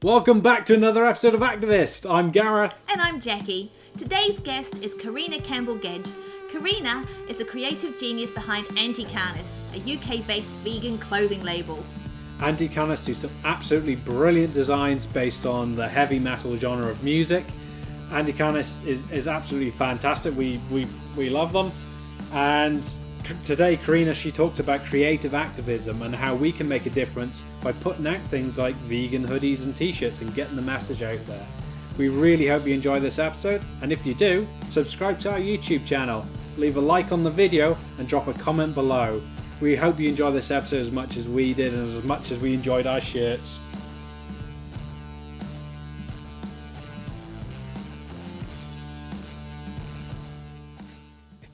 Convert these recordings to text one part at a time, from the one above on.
Welcome back to another episode of Activist. I'm Gareth. And I'm Jackie. Today's guest is Carina Campbell-Gedge. Carina is a creative genius behind Anticarnist, a UK-based vegan clothing label. Anticanist do some absolutely brilliant designs based on the heavy metal genre of music. Anticanist is absolutely fantastic. We love them. And today, Carina, she talks about creative activism and how we can make a difference by putting out things like vegan hoodies and t-shirts and getting the message out there. We really hope you enjoy this episode, and if you do, subscribe to our YouTube channel, leave a like on the video and drop a comment below. We hope you enjoy this episode as much as we did and as much as we enjoyed our shirts.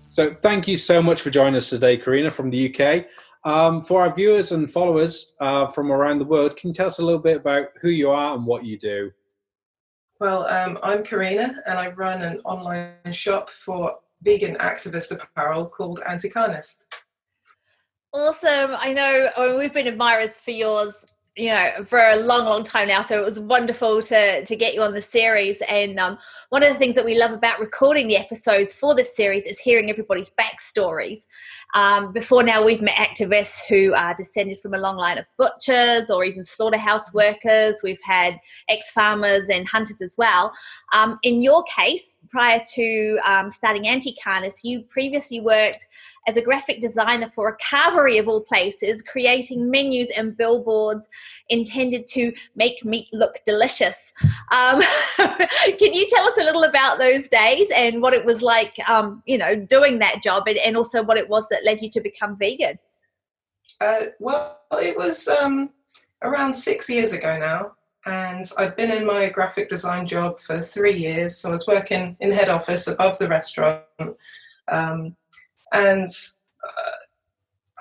So thank you so much for joining us today, Carina, from the UK. For our viewers and followers from around the world, can you tell us a little bit about who you are and what you do? Well, I'm Carina, and I run an online shop for vegan activist apparel called Anticarnist. Awesome. I know we've been admirers for yours, for a long time now. So it was wonderful to get you on the series. And one of the things that we love about recording the episodes for this series is hearing everybody's backstories. Before now, we've met activists who are descended from a long line of butchers or even slaughterhouse workers. We've had ex-farmers and hunters as well. In your case, prior to starting Anticarnist, you previously worked as a graphic designer for a carvery of all places, creating menus and billboards intended to make meat look delicious. Can you tell us a little about those days and what it was like, doing that job, and also what it was that led you to become vegan? Well, it was around 6 years ago now, and I'd been in my graphic design job for 3 years. So I was working in head office above the restaurant. And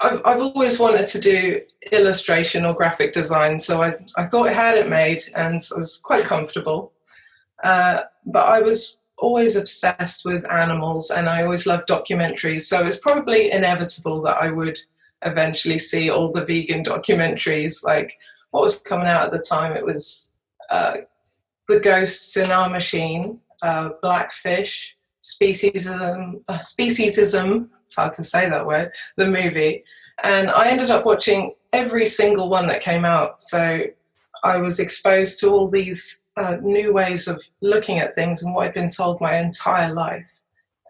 I've always wanted to do illustration or graphic design, so I thought I had it made, and I was quite comfortable. But I was always obsessed with animals, and I always loved documentaries, so it's probably inevitable that I would eventually see all the vegan documentaries. Like, what was coming out at the time, it was The Ghosts in Our Machine, Blackfish, Speciesism, it's hard to say that word, the movie. And I ended up watching every single one that came out. So I was exposed to all these new ways of looking at things and what I'd been told my entire life.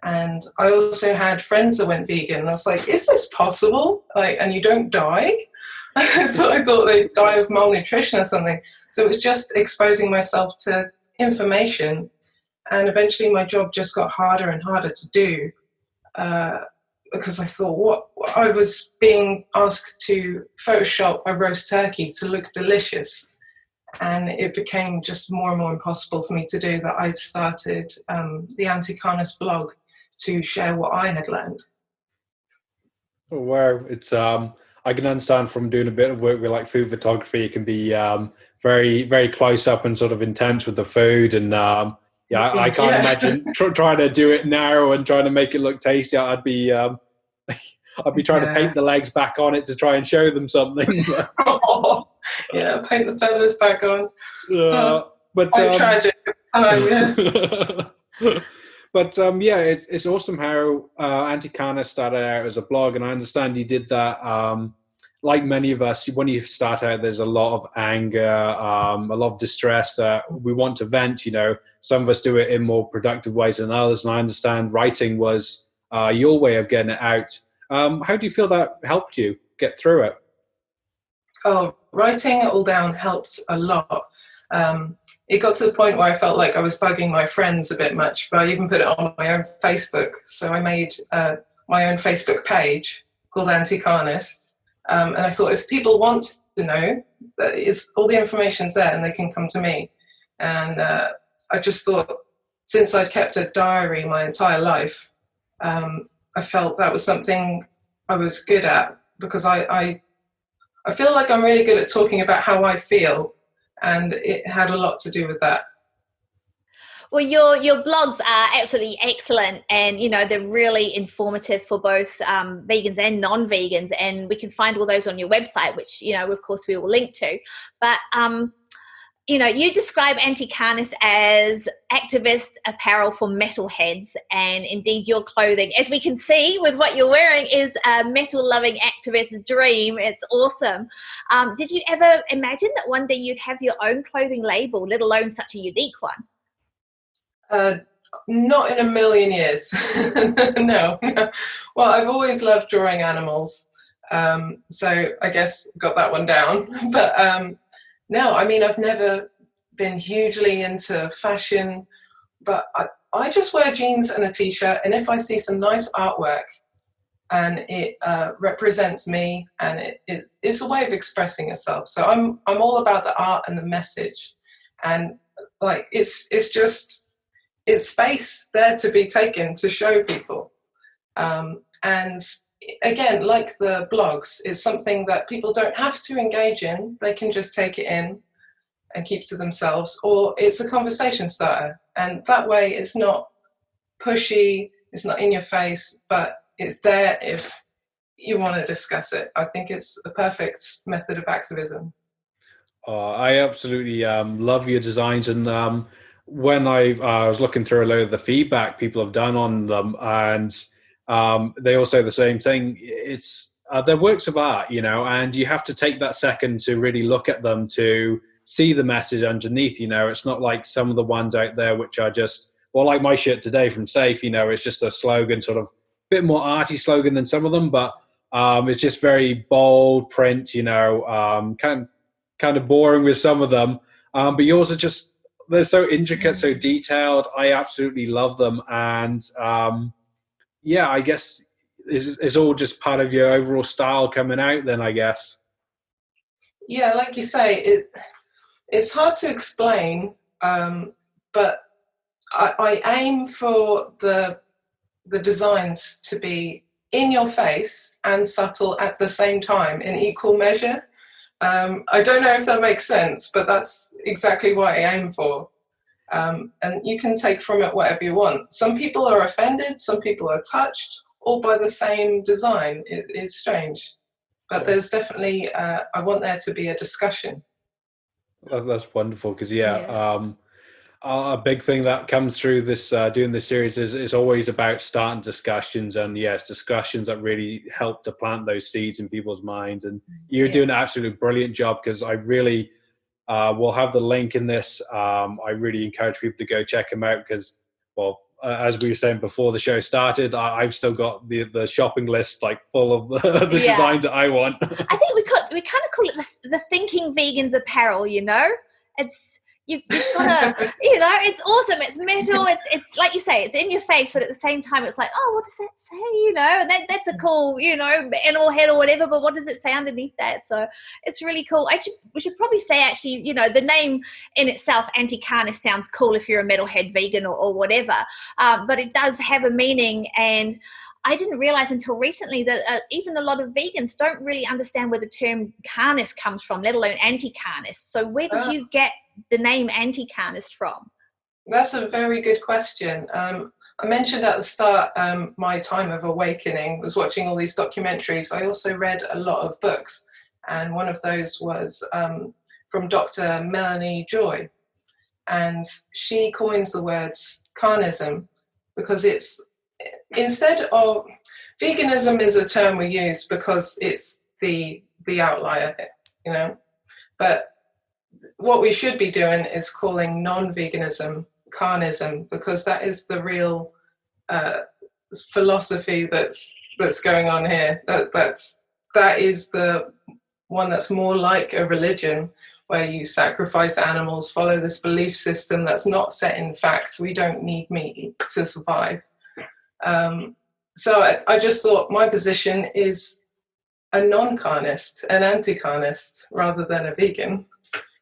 And I also had friends that went vegan, and I was like, is this possible? And you don't die? I thought they'd die of malnutrition or something. So it was just exposing myself to information. And eventually my job just got harder and harder to do because I thought, what I was being asked to Photoshop a roast turkey to look delicious. And it became just more and more impossible for me to do that. I started the Anticarnist blog to share what I had learned. Oh, wow. It's I can understand from doing a bit of work with like food photography, it can be very, very close up and sort of intense with the food. And I can't imagine trying to do it now and trying to make it look tasty. I'd be trying to paint the legs back on it to try and show them something. Paint the feathers back on. But tragic. But it's awesome how Anticanist started out as a blog, and I understand you did that. Like many of us, when you start out, there's a lot of anger, a lot of distress that we want to vent. Some of us do it in more productive ways than others, and I understand writing was your way of getting it out. How do you feel that helped you get through it? Oh, writing it all down helped a lot. It got to the point where I felt like I was bugging my friends a bit much, but I even put it on my own Facebook. So I made my own Facebook page called Anticarnist. And I thought, if people want to know, all the information's there and they can come to me. And I just thought, since I'd kept a diary my entire life, I felt that was something I was good at, because I feel like I'm really good at talking about how I feel, and it had a lot to do with that. Well, your blogs are absolutely excellent, and they're really informative for both vegans and non-vegans, and we can find all those on your website, which of course we will link to. But you describe Anticarnist as activist apparel for metalheads, and indeed your clothing, as we can see with what you're wearing, is a metal-loving activist's dream. It's awesome. Did you ever imagine that one day you'd have your own clothing label, let alone such a unique one? Not in a million years. No. Well, I've always loved drawing animals, so I guess got that one down. But no, I mean, I've never been hugely into fashion, but I just wear jeans and a t-shirt, and if I see some nice artwork and it represents me, and it's a way of expressing yourself. So I'm all about the art and the message, and like it's space there to be taken to show people. And again, like the blogs, it's something that people don't have to engage in. They can just take it in and keep to themselves, or it's a conversation starter. And that way it's not pushy, it's not in your face, but it's there if you want to discuss it. I think it's a perfect method of activism. I absolutely love your designs, and when I was looking through a load of the feedback people have done on them, and they all say the same thing. It's they're works of art, and you have to take that second to really look at them to see the message underneath. It's not like some of the ones out there which are just, well, like my shirt today from Safe. It's just a slogan, sort of a bit more arty slogan than some of them, but it's just very bold print. Kind of boring with some of them, but yours are just, they're so intricate, so detailed. I absolutely love them, and I guess it's all just part of your overall style coming out then, I guess. Yeah, like you say, it's hard to explain, but I aim for the designs to be in your face and subtle at the same time in equal measure. I don't know if that makes sense, but that's exactly what I aim for. And you can take from it whatever you want. Some people are offended, some people are touched, all by the same design. It's strange. But there's definitely, I want there to be a discussion. That's wonderful, because a big thing that comes through this doing this series is always about starting discussions, and yes, discussions that really help to plant those seeds in people's minds. And you're doing an absolutely brilliant job, because I really we'll have the link in this. I really encourage people to go check them out, because, well, as we were saying before the show started, I've still got the shopping list like full of the designs that I want. I think we kind of call it the thinking vegans apparel. It's you've got to, it's awesome. It's metal. It's like you say, it's in your face, but at the same time, it's like, oh, what does that say? That's a cool, animal head or whatever. But what does it say underneath that? So it's really cool. We should probably say, actually, the name in itself, Anticarnist, sounds cool if you're a metalhead vegan or whatever. But it does have a meaning, and I didn't realize until recently that even a lot of vegans don't really understand where the term carnist comes from, let alone anti-carnist. So where did you get the name Anticarnist from? That's a very good question. I mentioned at the start my time of awakening was watching all these documentaries. I also read a lot of books, and one of those was from Dr. Melanie Joy, and she coins the words carnism, because it's, instead of, veganism is a term we use because it's the outlier, but what we should be doing is calling non-veganism carnism, because that is the real philosophy that's going on here. That is the one that's more like a religion, where you sacrifice animals, follow this belief system that's not set in facts. We don't need meat to survive. So I just thought my position is a non-carnist, an anti-carnist, rather than a vegan.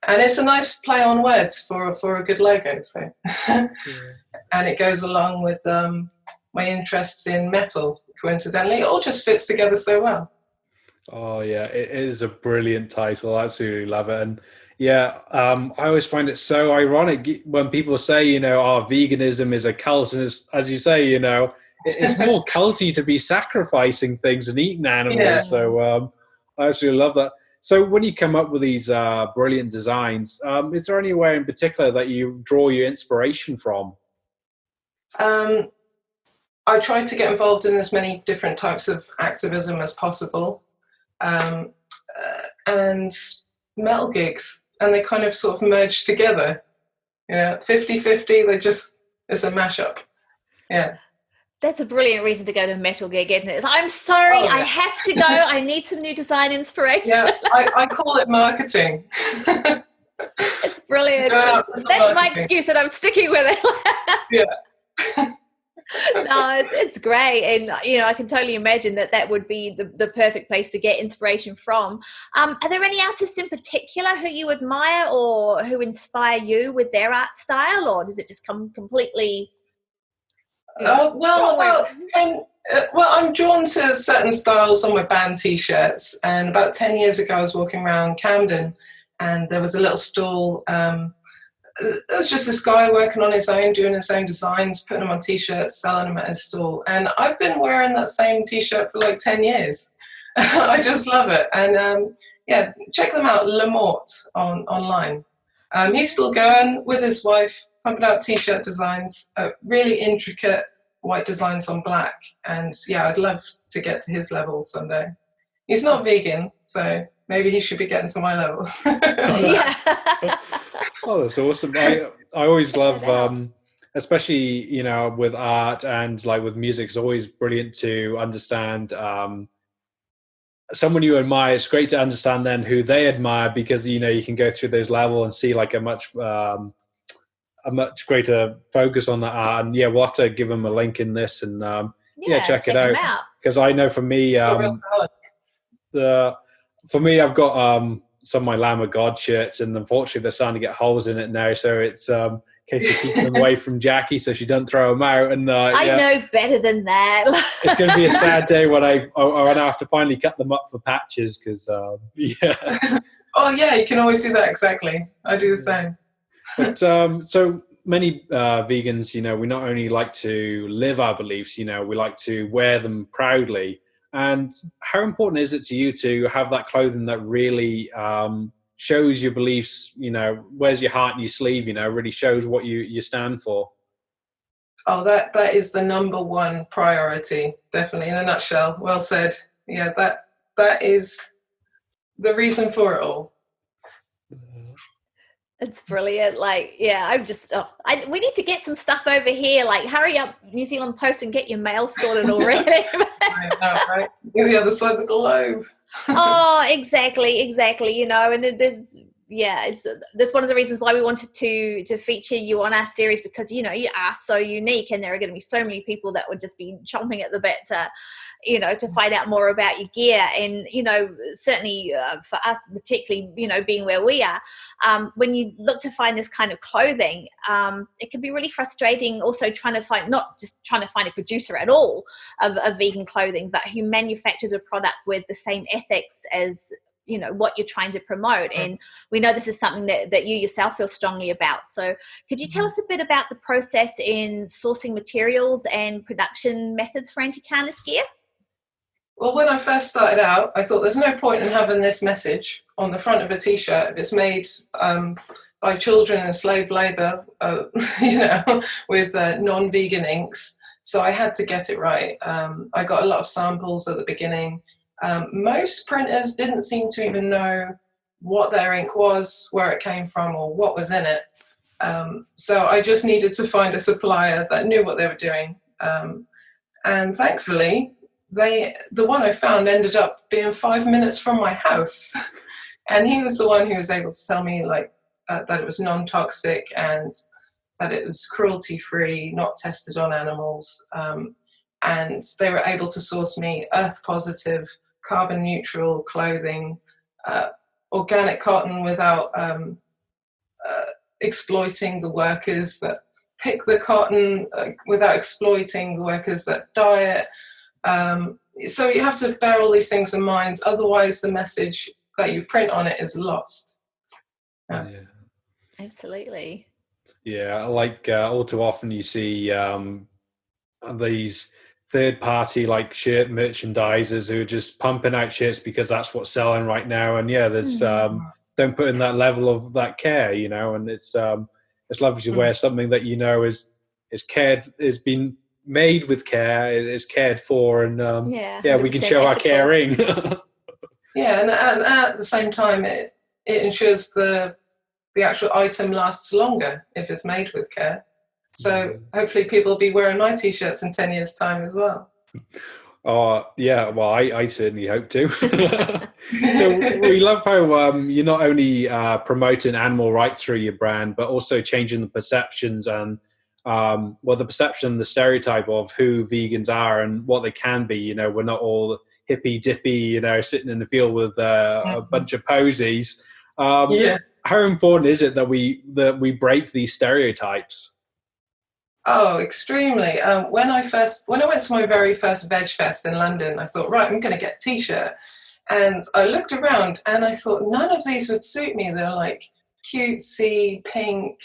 And it's a nice play on words for a good logo. So, and it goes along with my interests in metal, coincidentally. It all just fits together so well. Oh yeah, it is a brilliant title. I absolutely love it. And I always find it so ironic when people say, veganism is a cult, and as you say, it's more culty to be sacrificing things and eating animals. Yeah. So I absolutely love that. So when you come up with these brilliant designs, is there anywhere in particular that you draw your inspiration from? I try to get involved in as many different types of activism as possible, and metal gigs, and they kind of sort of merge together. Yeah, 50-50, it's a mashup. Yeah. That's a brilliant reason to go to a metal gig, isn't it? It's, I'm sorry, I have to go. I need some new design inspiration. Yeah, I call it marketing. It's brilliant. That's my excuse, and I'm sticking with it. Yeah. No, it's great, and I can totally imagine that would be the perfect place to get inspiration from. Are there any artists in particular who you admire or who inspire you with their art style, or does it just come completely? Well, I'm drawn to certain styles on my band t-shirts, and about 10 years ago I was walking around Camden, and there was a little stall. There was just this guy working on his own, doing his own designs, putting them on t-shirts, selling them at his stall. And I've been wearing that same t-shirt for like 10 years. I just love it. And check them out, Lamort online. He's still going with his wife, pumping out t-shirt designs, really intricate white designs on black. And yeah, I'd love to get to his level someday. He's not vegan, so maybe he should be getting to my level. Yeah. Oh, that's awesome. I always love, especially, with art and like with music, it's always brilliant to understand someone you admire. It's great to understand then who they admire, because, you can go through those levels and see like a much greater focus on that art. And yeah, we'll have to give them a link in this and check it out. Because I know for me, I've got some of my Lamb of God shirts, and unfortunately they're starting to get holes in it now, so it's in case we keep them away from Jackie so she doesn't throw them out. And I know better than that. It's going to be a sad day when I have to finally cut them up for patches, because Oh yeah, you can always do that. Exactly, I do the same. But so many vegans, we not only like to live our beliefs, we like to wear them proudly. And how important is it to you to have that clothing that really shows your beliefs, wears your heart in your sleeve, really shows what you stand for? Oh, that is the number one priority, definitely, in a nutshell. Well said. Yeah, that is the reason for it all. It's brilliant. Like, yeah, I'm just, we need to get some stuff over here. Like, hurry up, New Zealand Post, and get your mail sorted already. I know, right? You're the other side of the globe. Oh, exactly. And that's one of the reasons why we wanted to feature you on our series, because, you are so unique, and there are going to be so many people that would just be chomping at the bit to find out more about your gear. And, certainly for us, particularly, being where we are, when you look to find this kind of clothing, it can be really frustrating also not just trying to find a producer at all of vegan clothing, but who manufactures a product with the same ethics as what you're trying to promote. And we know this is something that you yourself feel strongly about. So could you tell us a bit about the process in sourcing materials and production methods for Anticarnist gear? Well, when I first started out, I thought there's no point in having this message on the front of a t-shirt if it's made by children in slave labor, with non-vegan inks. So I had to get it right. I got a lot of samples at the beginning. Most printers didn't seem to even know what their ink was, where it came from, or what was in it. So I just needed to find a supplier that knew what they were doing. And thankfully, the one I found ended up being 5 minutes from my house. And he was the one who was able to tell me that it was non-toxic and that it was cruelty-free, not tested on animals. And they were able to source me earth-positive, carbon-neutral clothing, organic cotton without exploiting the workers that pick the cotton, without exploiting the workers that dye it. So you have to bear all these things in mind, otherwise the message that you print on it is lost. Yeah. Absolutely. Yeah, like all too often you see these third party like shirt merchandisers who are just pumping out shirts because that's what's selling right now. And yeah, there's don't put in that level of that care, you know, and it's lovely to wear something that, you know, is been made with care, is cared for, and we can show our caring. Yeah, and at the same time, it ensures the actual item lasts longer if it's made with care. So hopefully people will be wearing my t-shirts in 10 years' time as well. Yeah, well, I certainly hope to. So we love how you're not only promoting animal rights through your brand, but also changing the perceptions and the perception, the stereotype of who vegans are and what they can be. You know, we're not all hippy dippy, you know, sitting in the field with a bunch of posies. How important is it that we break these stereotypes? Oh, extremely. When I went to my very first Veg Fest in London, I thought, right, I'm going to get a t-shirt. And I looked around and I thought none of these would suit me. They're like cutesy, pink,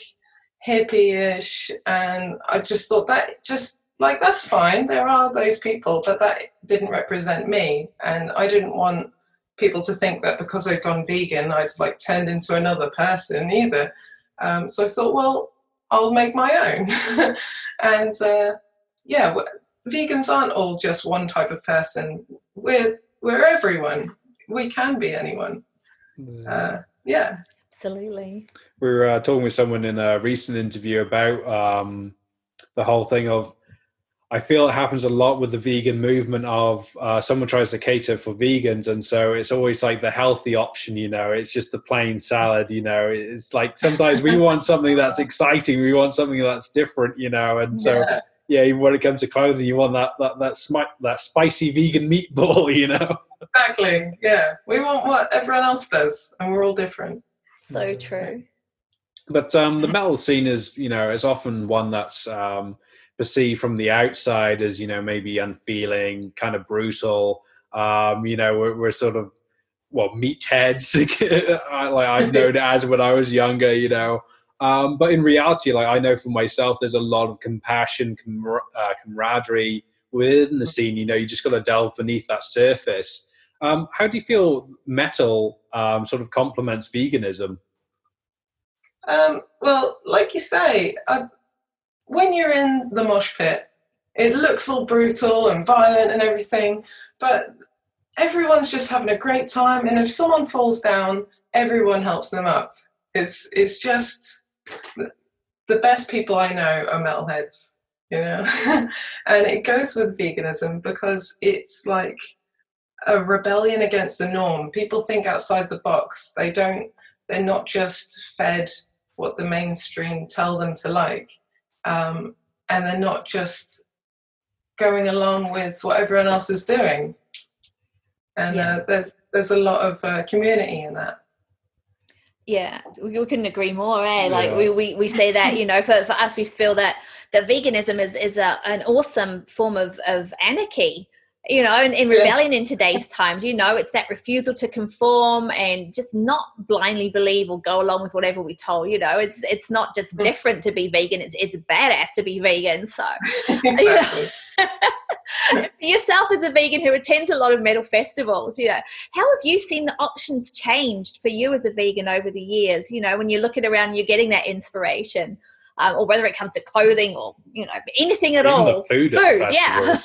hippie-ish. And I just thought that's fine. There are those people, but that didn't represent me. And I didn't want people to think that because I'd gone vegan, I'd like turned into another person either. So I thought, well, I'll make my own. And vegans aren't all just one type of person. We're everyone. We can be anyone. Absolutely. We were talking with someone in a recent interview about the whole thing of, I feel it happens a lot with the vegan movement of someone tries to cater for vegans, and so it's always like the healthy option, you know, it's just the plain salad, you know, it's like sometimes we want something that's exciting, we want something that's different, you know, and so even when it comes to clothing, you want that spicy vegan meatball, you know. Exactly, yeah. We want what everyone else does, and we're all different. So true. But the metal scene is, you know, is often one that's perceived from the outside as, you know, maybe unfeeling, kind of brutal. You know, we're sort of, meatheads, like I've known it as when I was younger, you know. But in reality, like I know for myself, there's a lot of compassion, camaraderie within the scene. You know, you just got to delve beneath that surface. How do you feel metal sort of complements veganism? Well, like you say, when you're in the mosh pit, it looks all brutal and violent and everything, but everyone's just having a great time. And if someone falls down, everyone helps them up. It's just the best people I know are metalheads, you know. And it goes with veganism because it's like a rebellion against the norm. People think outside the box. They're not just fed what the mainstream tell them to like. And they're not just going along with what everyone else is doing. And there's a lot of community in that. Yeah, we couldn't agree more. Like we say that, you know, for us, we feel that veganism is an awesome form of anarchy. You know, and in rebellion in today's times, you know, it's that refusal to conform and just not blindly believe or go along with whatever we're told. You know, it's not just different to be vegan; it's badass to be vegan. So, exactly. For yourself as a vegan who attends a lot of metal festivals, you know, how have you seen the options changed for you as a vegan over the years? You know, when you're looking around, you're getting that inspiration. Or whether it comes to clothing or, you know, anything at all. The food yeah.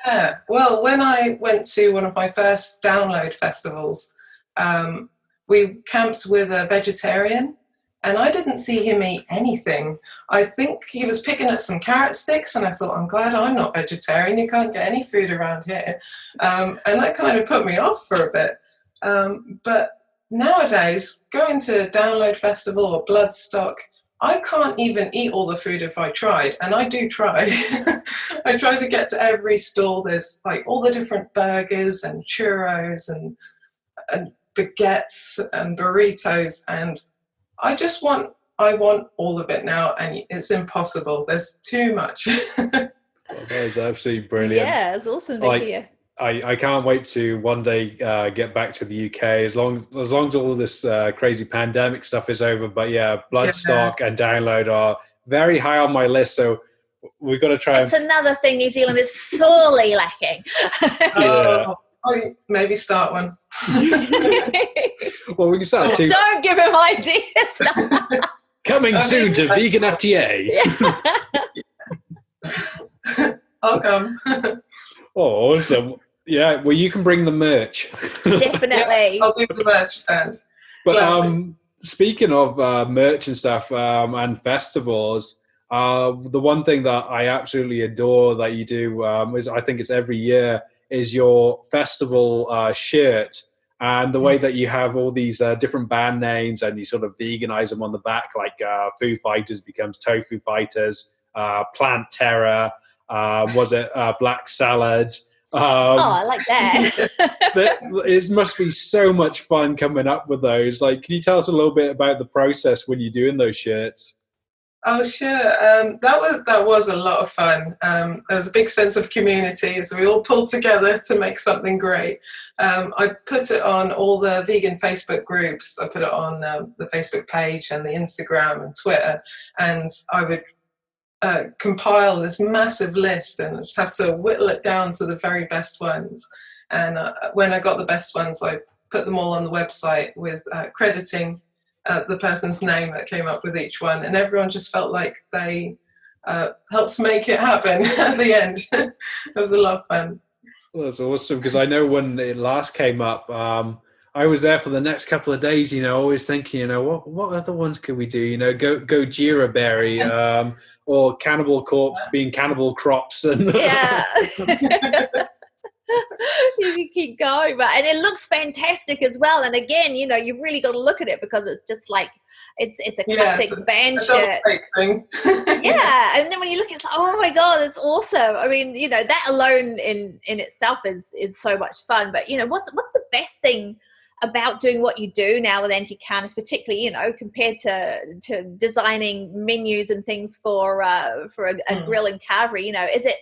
Yeah. Well, when I went to one of my first download festivals, we camped with a vegetarian, and I didn't see him eat anything. I think he was picking at some carrot sticks, and I thought, I'm glad I'm not vegetarian. You can't get any food around here. And that kind of put me off for a bit. But nowadays, going to Download Festival or Bloodstock, I can't even eat all the food if I tried, and I do try. I try to get to every stall. There's like all the different burgers and churros and baguettes and burritos, and I want all of it now, and it's impossible. There's too much. That is absolutely brilliant. Yeah, it's awesome to hear. I can't wait to one day get back to the UK as long as all this crazy pandemic stuff is over. But yeah, Bloodstock and Download are very high on my list. So we've got to try. It's another thing New Zealand is sorely lacking. Oh, maybe start one. Well, we can start too. Don't give him ideas. Coming soon to Vegan FTA. I'll come. Oh, awesome. Yeah, well, you can bring the merch. Definitely. I'll do the merch stand. But speaking of merch and stuff and festivals, the one thing that I absolutely adore that you do is, I think it's every year, is your festival shirt. And the way that you have all these different band names and you sort of veganize them on the back, like Foo Fighters becomes Tofu Fighters, Plant Terror, was it Black Salad? I like that. It must be so much fun coming up with those. Like, can you tell us a little bit about the process when you're doing those shirts? Oh, sure. That was a lot of fun. There was a big sense of community as we all pulled together to make something great. I put it on all the vegan Facebook groups. I put it on the Facebook page and the Instagram and Twitter, and I would compile this massive list and have to whittle it down to the very best ones. And when I got the best ones, I put them all on the website with crediting the person's name that came up with each one, and everyone just felt like they helped make it happen at the end. It was a lot of fun. Well, that's awesome, because I know when it last came up, I was there for the next couple of days, always thinking, what other ones could we do? Go Jira Berry, or Cannibal Corpse being Cannibal Crops. And Yeah. You can keep going, and it looks fantastic as well. And again, you've really got to look at it, because it's just like it's a classic band shirt. Thing. Yeah, and then when you look, it's like, oh my god, it's awesome. I mean, that alone in itself is so much fun. But what's the best thing about doing what you do now with Anticanist, particularly compared to designing menus and things for a grill and carvery? Is it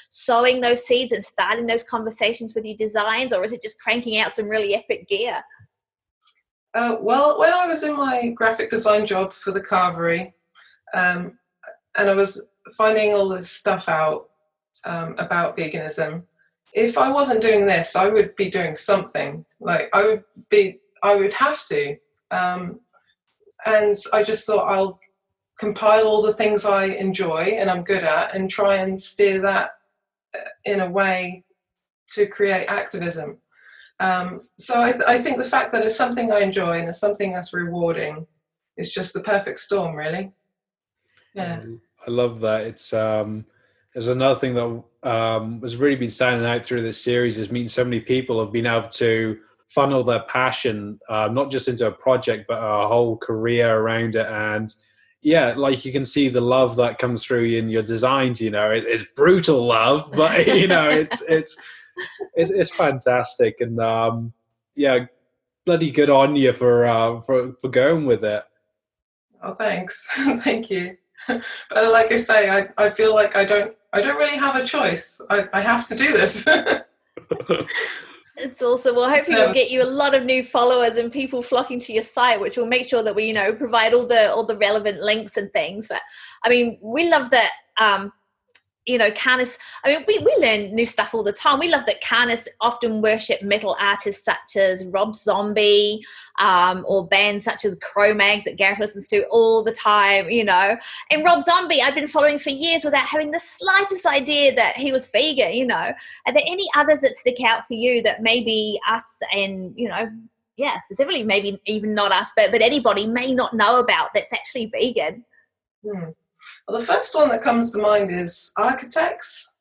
sowing those seeds and starting those conversations with your designs, or is it just cranking out some really epic gear? Well, when I was in my graphic design job for the carvery, and I was finding all this stuff out about veganism, if I wasn't doing this, I would be doing something. Like I would have to. And I just thought, I'll compile all the things I enjoy and I'm good at and try and steer that in a way to create activism. So I think the fact that it's something I enjoy and it's something that's rewarding is just the perfect storm, really. Yeah. I love that. It's there's another thing that has really been standing out through this series, is meeting so many people who've been able to funnel their passion not just into a project but a whole career around it. And yeah, like you can see the love that comes through in your designs. It's brutal love, but it's fantastic. And yeah, bloody good on you for going with it. Oh, thanks. Thank you. But like I say, I feel like I don't really have a choice. I have to do this. It's awesome. Well, hopefully we'll get you a lot of new followers and people flocking to your site, which will make sure that we, provide all the relevant links and things. But I mean, we love that, carnists, I mean, we learn new stuff all the time. We love that carnists often worship metal artists such as Rob Zombie, or bands such as Cro-Mags that Gareth listens to all the time, And Rob Zombie, I've been following for years without having the slightest idea that he was vegan, Are there any others that stick out for you that maybe us and, specifically maybe even not us, but anybody may not know about that's actually vegan? Well, the first one that comes to mind is Architects.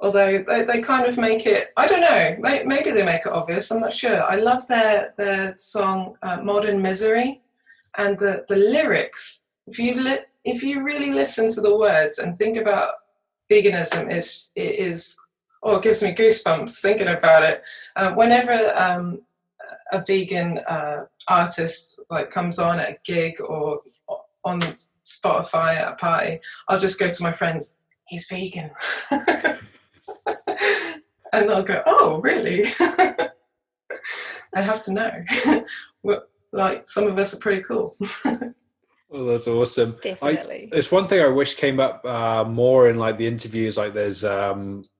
Although they kind of make it, I don't know, maybe they make it obvious, I'm not sure. I love their song Modern Misery, and the lyrics. If you really listen to the words and think about veganism, it gives me goosebumps thinking about it. Whenever a vegan artist comes on at a gig or on Spotify at a party, I'll just go to my friends, he's vegan. And they'll go, oh, really? I have to know. Some of us are pretty cool. Oh, that's awesome. Definitely. It's one thing I wish came up more in like the interviews. Like there's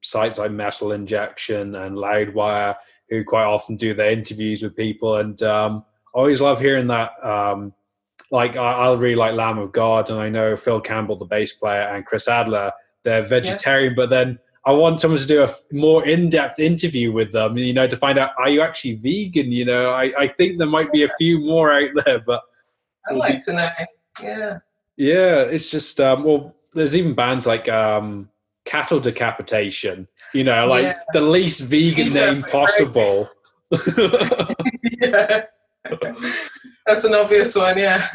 sites like Metal Injection and Loudwire who quite often do their interviews with people, and I always love hearing that. Like I really like Lamb of God, and I know Phil Campbell, the bass player, and Chris Adler, they're vegetarian, but then I want someone to do a more in-depth interview with them, you know, to find out, are you actually vegan? You know, I think there might be a few more out there, but I'd like to know. Yeah. Yeah, it's just well, there's even bands like Cattle Decapitation, you know, like the least vegan name possible. Yeah. That's an obvious one, yeah.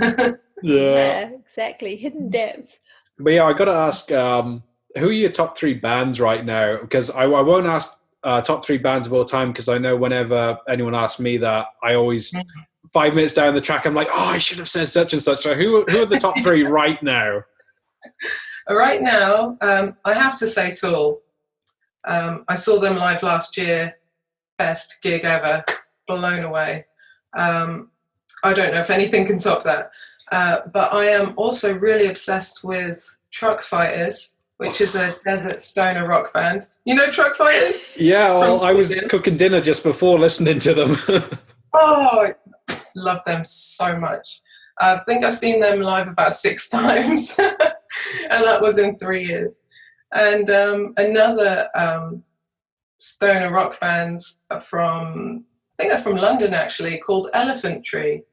Yeah, exactly. Hidden depth. But yeah, I got to ask, who are your top 3 bands right now? Because I won't ask top 3 bands of all time, because I know whenever anyone asks me that, I always 5 minutes down the track, I'm like, oh, I should have said such and such. So who are the top 3 right now? Right now, I have to say Tool. I saw them live last year. Best gig ever. Blown away. I don't know if anything can top that. But I am also really obsessed with Truck Fighters, which is a desert stoner rock band. You know Truck Fighters? Yeah, well, I was cooking dinner just before listening to them. Oh, I love them so much. I think I've seen them live about 6 times, and that was in 3 years. And another stoner rock bands from, I think they're from London actually, called Elephant Tree.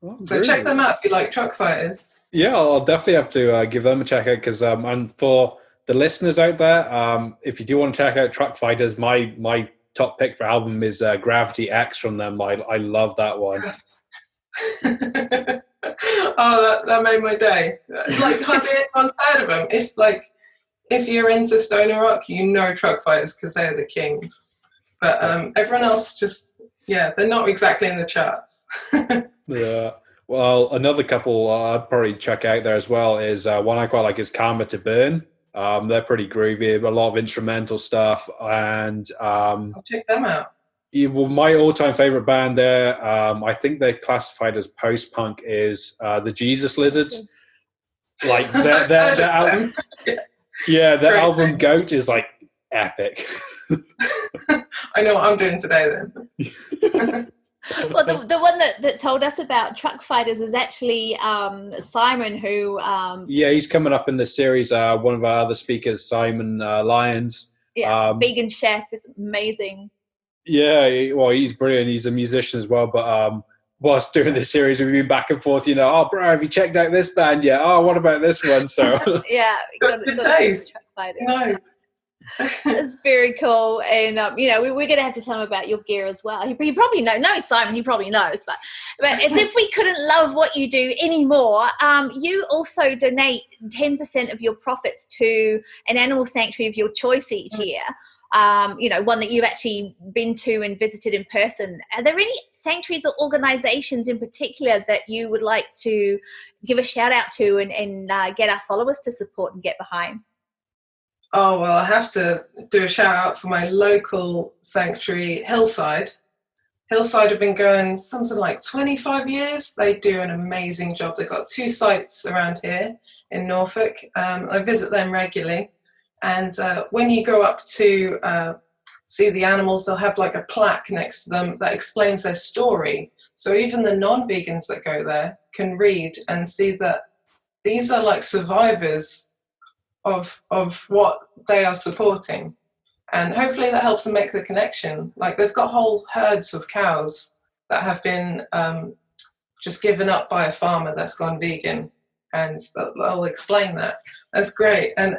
Oh, So really? check them out if you like Truck Fighters. Yeah, I'll definitely have to give them a check out, because and for the listeners out there, if you do want to check out Truck Fighters, my top pick for album is Gravity X from them. I love that one. Yes. Oh, that made my day. Like hardly anyone's heard of them. If you're into stoner rock, you know Truck Fighters because they're the kings. But everyone else just, they're not exactly in the charts. Yeah. Well, another couple I'd probably check out there as well is one I quite like is Karma to Burn. They're pretty groovy, a lot of instrumental stuff, and I'll check them out. Well, my all-time favorite band there, I think they're classified as post-punk, is the Jesus Lizards. Like their album, their album Goat is like epic. I know what I'm doing today then. Well, the one that told us about Truck Fighters is actually Simon, who he's coming up in the series. One of our other speakers, Simon Lyons. Vegan chef, is amazing. Yeah, well, he's brilliant. He's a musician as well. But whilst doing this series, we've been back and forth. You know, oh, bro, have you checked out this band yet? Oh, what about this one? So good taste. Nice. It's very cool, and we're going to have to tell him about your gear as well. He probably knows Simon. He probably knows, but as if we couldn't love what you do anymore, you also donate 10% of your profits to an animal sanctuary of your choice each year. One that you've actually been to and visited in person. Are there any sanctuaries or organizations in particular that you would like to give a shout out to and get our followers to support and get behind? Oh, well, I have to do a shout out for my local sanctuary, Hillside. Hillside have been going something like 25 years. They do an amazing job. They've got 2 sites around here in Norfolk. I visit them regularly. And when you go up to see the animals, they'll have like a plaque next to them that explains their story. So even the non-vegans that go there can read and see that these are like survivors of what they are supporting, and hopefully that helps them make the connection. Like they've got whole herds of cows that have been just given up by a farmer that's gone vegan, and they'll explain that. That's great. And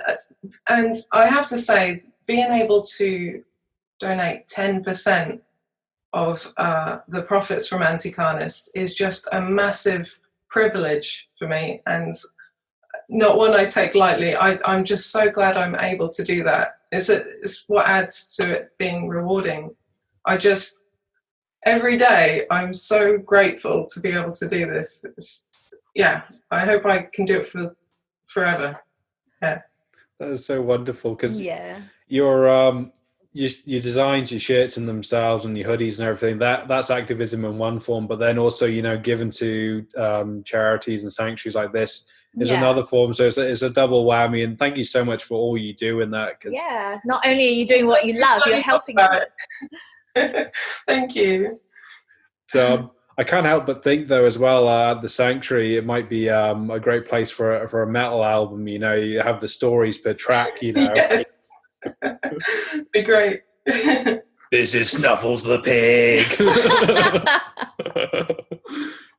I have to say, being able to donate 10% of the profits from Anticarnist is just a massive privilege for me, and not one I take lightly. I'm just so glad I'm able to do that. It's what adds to it being rewarding. Every day, I'm so grateful to be able to do this. I hope I can do it for forever. Yeah. That is so wonderful, because you're your designs, your shirts and themselves and your hoodies and everything, that's activism in one form, but then also, given to charities and sanctuaries like this is another form. So it's a double whammy, and thank you so much for all you do in that. Not only are you doing what you love, you're helping others. Thank you. So I can't help but think, though, as well, at the Sanctuary, it might be a great place for a metal album. You have the stories per track. Yes. Be great. This is Snuffles the pig.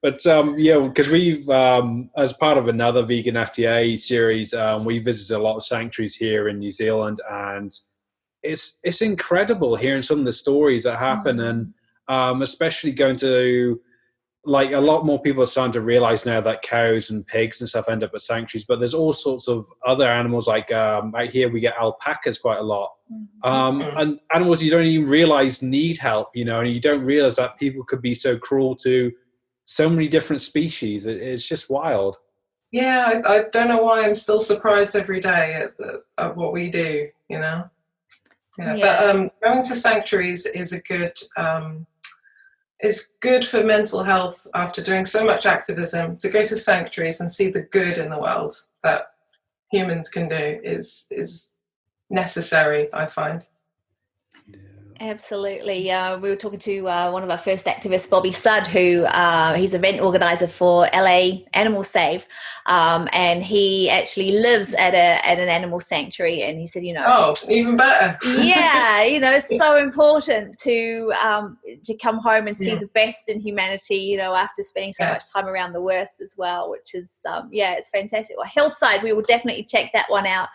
But because we've, as part of another vegan FTA series, we visited a lot of sanctuaries here in New Zealand, and it's incredible hearing some of the stories that happen, and especially going to, like, a lot more people are starting to realize now that cows and pigs and stuff end up at sanctuaries, but there's all sorts of other animals, like out here we get alpacas quite a lot, and animals you don't even realize need help, and you don't realize that people could be so cruel to so many different species. It's just wild. Yeah, I don't know why I'm still surprised every day at what we do, Yeah. But going to sanctuaries is a good... it's good for mental health after doing so much activism. To go to sanctuaries and see the good in the world that humans can do is necessary, I find. Absolutely. We were talking to one of our first activists, Bobby Sudd, who he's event organizer for LA Animal Save, and he actually lives at an animal sanctuary. And he said, even better. Yeah, it's so important to come home and see the best in humanity, after spending so much time around the worst as well, which is it's fantastic. Well, Hillside, we will definitely check that one out.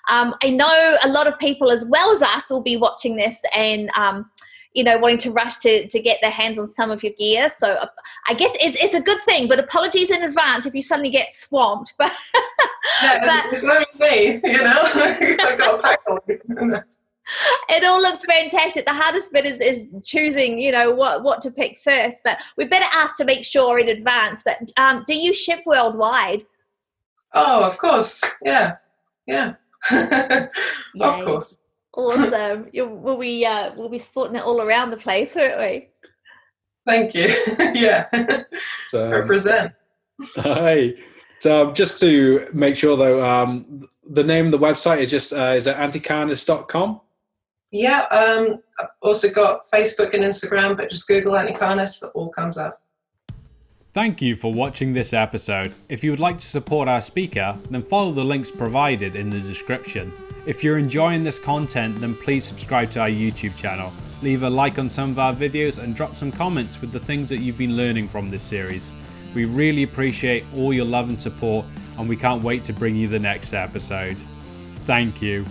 I know a lot of people as well as us will be watching this and wanting to rush to get their hands on some of your gear. So I guess it's a good thing, but apologies in advance if you suddenly get swamped. But it's not me, I got to pack all this. It all looks fantastic. The hardest bit is choosing, what to pick first. But we better ask to make sure in advance. But do you ship worldwide? Oh, of course. Yeah. Of course. Awesome. We'll be sporting it all around the place, won't we? Thank you. Yeah. So, represent. Hi. So just to make sure, though, the name of the website is just is it anticarnist.com? Yeah. I've also got Facebook and Instagram, but just Google Anticarnist, it all comes up. Thank you for watching this episode. If you would like to support our speaker, then follow the links provided in the description. If you're enjoying this content, then please subscribe to our YouTube channel. Leave a like on some of our videos and drop some comments with the things that you've been learning from this series. We really appreciate all your love and support, and we can't wait to bring you the next episode. Thank you.